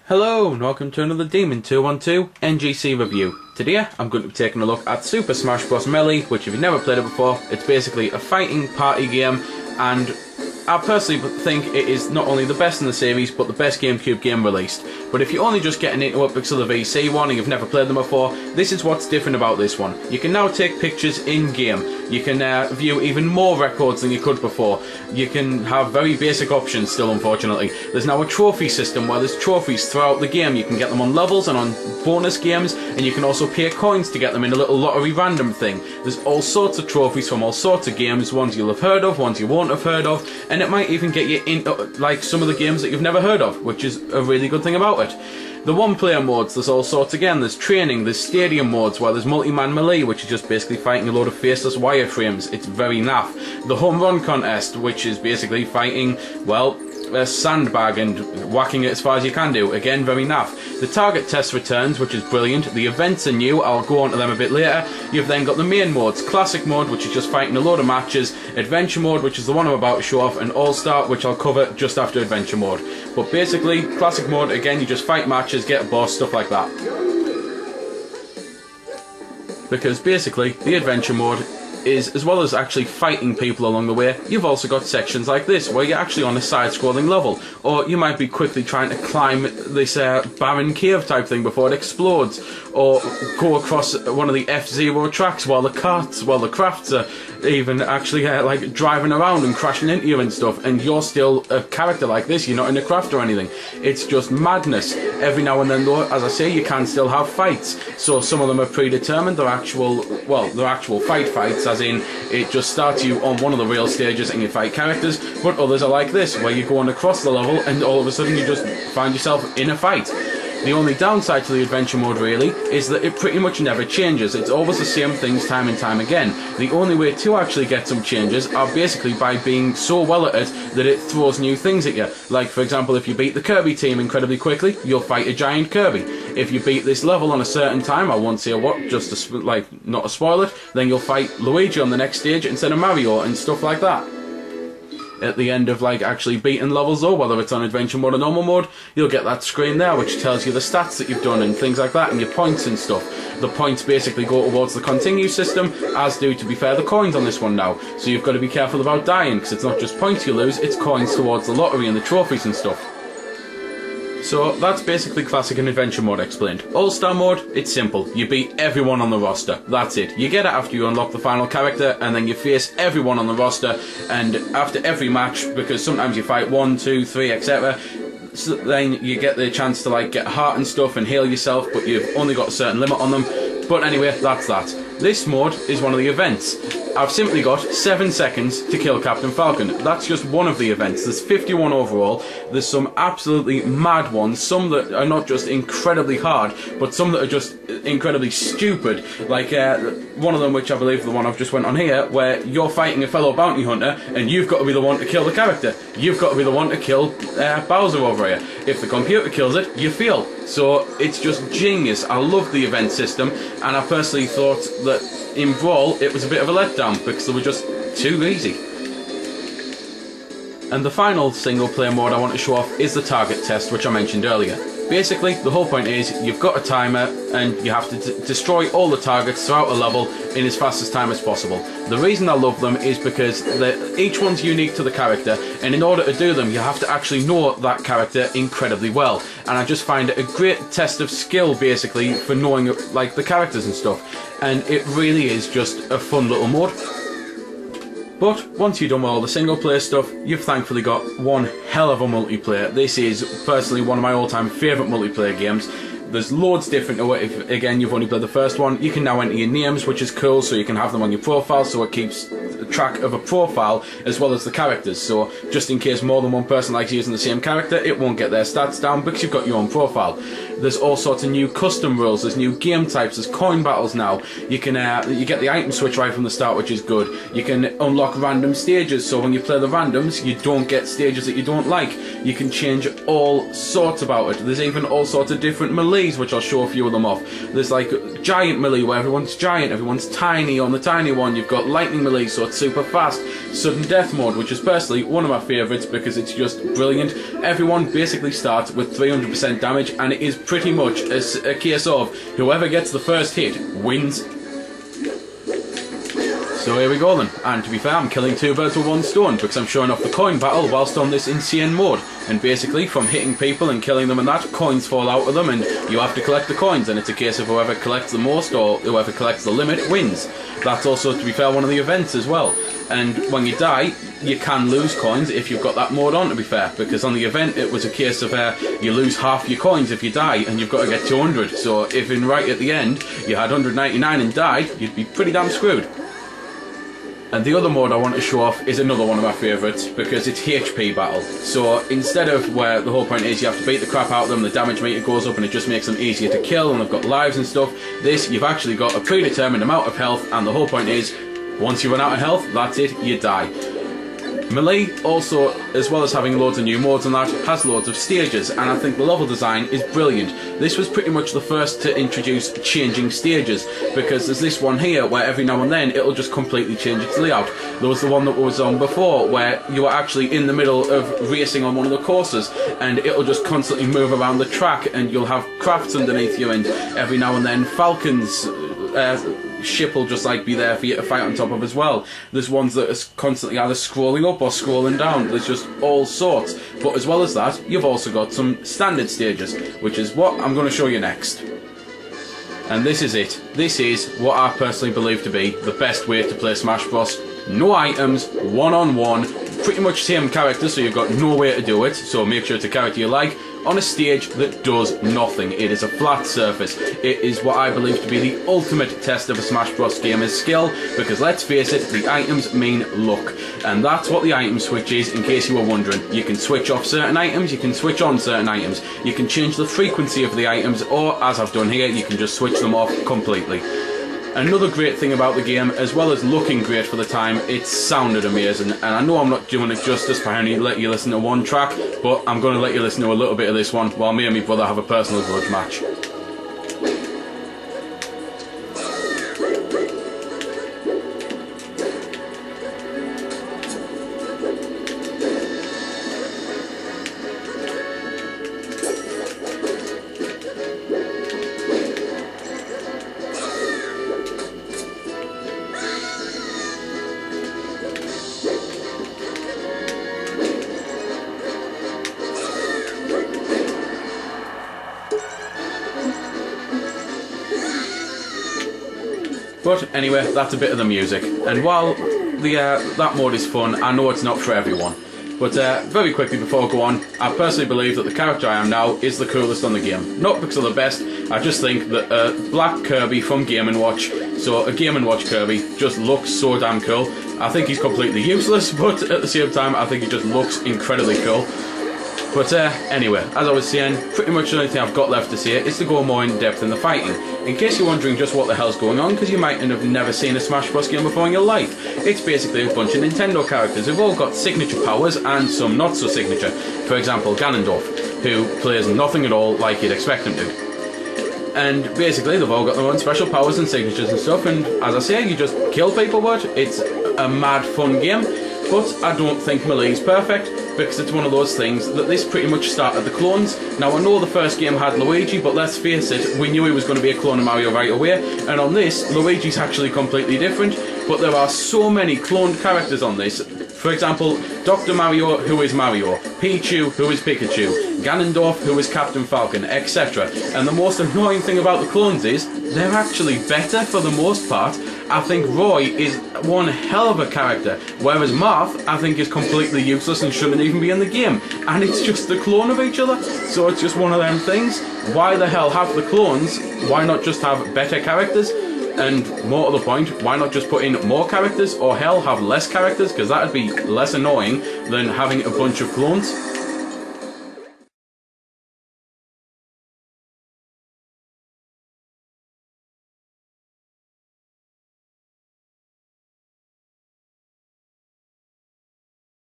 Hello and welcome to another Demon 212 NGC review. Today I'm going to be taking a look at Super Smash Bros. Melee, which if you've never played it before, it's basically a fighting party game, and I personally think it is not only the best in the series, but the best GameCube game released. But if you're only just getting into it because of the VC one and you've never played them before, this is what's different about this one. You can now take pictures in-game. You can view even more records than you could before. You can have very basic options still, unfortunately. There's now a trophy system where there's trophies throughout the game. You can get them on levels and on bonus games, and you can also pay coins to get them in a little lottery random thing. There's all sorts of trophies from all sorts of games, ones you'll have heard of, ones you won't have heard of, and it might even get you into like some of the games that you've never heard of, which is a really good thing about it. The one-player modes, there's all sorts again. There's training, there's stadium modes where there's multi-man melee, which is just basically fighting a load of faceless wireframes. It's very naff. The home run contest, which is basically fighting, well, a sandbag and whacking it as far as you can do. Again, very naff. The target test returns, which is brilliant. The events are new, I'll go on to them a bit later. You've then got the main modes, classic mode, which is just fighting a load of matches, adventure mode, which is the one I'm about to show off, and all-star, which I'll cover just after adventure mode. But basically, classic mode, again, you just fight matches, get a boss, stuff like that. Because basically, the adventure mode is, as well as actually fighting people along the way, you've also got sections like this where you're actually on a side-scrolling level, or you might be quickly trying to climb this barren cave type thing before it explodes, or go across one of the F-Zero tracks while the crafts are even actually like driving around and crashing into you and stuff, and you're still a character like this, you're not in a craft or anything. It's just madness. Every now and then though, as I say, you can still have fights, so some of them are predetermined. They're actual fights, as in it just starts you on one of the real stages and you fight characters, but others are like this, where you're going across the level and all of a sudden you just find yourself in a fight. The only downside to the adventure mode really is that it pretty much never changes. It's always the same things time and time again. The only way to actually get some changes are basically by being so well at it that it throws new things at you. Like, for example, if you beat the Kirby team incredibly quickly, you'll fight a giant Kirby. If you beat this level on a certain time, I won't say what, just to not to spoil it, then you'll fight Luigi on the next stage instead of Mario and stuff like that. At the end of actually beating levels though, whether it's on adventure mode or normal mode, you'll get that screen there which tells you the stats that you've done and things like that, and your points and stuff. The points basically go towards the continue system, as do, to be fair, the coins on this one now. So you've got to be careful about dying, because it's not just points you lose, it's coins towards the lottery and the trophies and stuff. So that's basically classic and adventure mode explained. All-star mode, it's simple. You beat everyone on the roster. That's it. You get it after you unlock the final character, and then you face everyone on the roster, and after every match, because sometimes you fight 1, 2, 3, etc., so then you get the chance to get a heart and stuff and heal yourself, but you've only got a certain limit on them. But anyway, that's that. This mode is one of the events. I've simply got 7 seconds to kill Captain Falcon. That's just one of the events. There's 51 overall. There's some absolutely mad ones, some that are not just incredibly hard, but some that are just incredibly stupid. Like one of them, which I believe the one I've just went on here, where you're fighting a fellow bounty hunter and you've got to be the one to kill the character. You've got to be the one to kill Bowser over here. If the computer kills it, you fail. So it's just genius. I love the event system, and I personally thought that in Brawl it was a bit of a letdown because they were just too easy. And the final single player mode I want to show off is the target test, which I mentioned earlier. Basically, the whole point is you've got a timer and you have to destroy all the targets throughout a level in as fast as time as possible. The reason I love them is because each one's unique to the character, and in order to do them you have to actually know that character incredibly well. And I just find it a great test of skill basically for knowing the characters and stuff. And it really is just a fun little mode. But once you've done all the single player stuff, you've thankfully got one hell of a multiplayer. This is personally one of my all-time favourite multiplayer games. There's loads different to it. If again you've only played the first one, you can now enter your names, which is cool, so you can have them on your profile, so it keeps track of a profile as well as the characters. So just in case more than one person likes using the same character, it won't get their stats down because you've got your own profile. There's all sorts of new custom rules, there's new game types, there's coin battles now. You can you get the item switch right from the start, which is good. You can unlock random stages, so when you play the randoms you don't get stages that you don't like. You can change all sorts about it. There's even all sorts of different melees, which I'll show a few of them off. There's giant melee where everyone's giant, everyone's tiny on the tiny one. You've got lightning melee, so it's super fast. Sudden death mode, which is personally one of my favourites because it's just brilliant. Everyone basically starts with 300% damage, and it is pretty much a case of whoever gets the first hit wins. So here we go then, and to be fair, I'm killing two birds with one stone because I'm showing off the coin battle whilst on this insane mode. And basically, from hitting people and killing them and that, coins fall out of them and you have to collect the coins, and it's a case of whoever collects the most or whoever collects the limit wins. That's also, to be fair, one of the events as well. And when you die, you can lose coins if you've got that mode on, to be fair, because on the event it was a case of you lose half your coins if you die and you've got to get 200. So if right at the end you had 199 and died, you'd be pretty damn screwed. And the other mode I want to show off is another one of my favourites because it's HP battle. So instead of where the whole point is you have to beat the crap out of them, the damage meter goes up and it just makes them easier to kill and they've got lives and stuff, this, you've actually got a predetermined amount of health, and the whole point is once you run out of health, that's it, you die. Melee also, as well as having loads of new modes and that, has loads of stages, and I think the level design is brilliant. This was pretty much the first to introduce changing stages, because there's this one here where every now and then it'll just completely change its layout. There was the one that was on before where you were actually in the middle of racing on one of the courses and it'll just constantly move around the track and you'll have crafts underneath you, and every now and then falcons ship will just like be there for you to fight on top of as well. There's ones that are constantly either scrolling up or scrolling down. There's just all sorts. But as well as that, you've also got some standard stages, which is what I'm going to show you next. And this is it. This is what I personally believe to be the best way to play Smash Bros. No items, one-on-one, pretty much same character, so you've got no way to do it, so make sure it's a character you like, on a stage that does nothing. It is a flat surface. It is what I believe to be the ultimate test of a Smash Bros gamer's skill, because let's face it, the items mean luck. And that's what the item switch is, in case you were wondering. You can switch off certain items, you can switch on certain items, you can change the frequency of the items, or, as I've done here, you can just switch them off completely. Another great thing about the game, as well as looking great for the time, it sounded amazing. And I know I'm not doing it justice by only letting you listen to one track, but I'm going to let you listen to a little bit of this one while me and my brother have a personal grudge match. But anyway, that's a bit of the music. And while that mode is fun, I know it's not for everyone. But very quickly before I go on, I personally believe that the character I am now is the coolest on the game. Not because of the best, I just think that Black Kirby from Game & Watch, so a Game & Watch Kirby, just looks so damn cool. I think he's completely useless, but at the same time I think he just looks incredibly cool. But anyway, as I was saying, pretty much the only thing I've got left to say is to go more in depth in the fighting. In case you're wondering just what the hell's going on, because you might have never seen a Smash Bros game before in your life, it's basically a bunch of Nintendo characters who've all got signature powers and some not so signature. For example, Ganondorf, who plays nothing at all like you'd expect him to. And basically they've all got their own special powers and signatures and stuff, and as I say, you just kill people, but it's a mad fun game. But I don't think Melee's perfect, because it's one of those things that this pretty much started the clones. Now I know the first game had Luigi, but let's face it, we knew he was going to be a clone of Mario right away, and on this, Luigi's actually completely different, but there are so many cloned characters on this. For example, Dr. Mario, who is Mario, Pichu, who is Pikachu, Ganondorf, who is Captain Falcon, etc. And the most annoying thing about the clones is, they're actually better for the most part. I think Roy is one hell of a character, whereas Moth, I think, is completely useless and shouldn't even be in the game. And it's just the clone of each other, so it's just one of them things. Why the hell have the clones? Why not just have better characters? And more to the point, why not just put in more characters, or hell, have less characters, because that'd be less annoying than having a bunch of clones.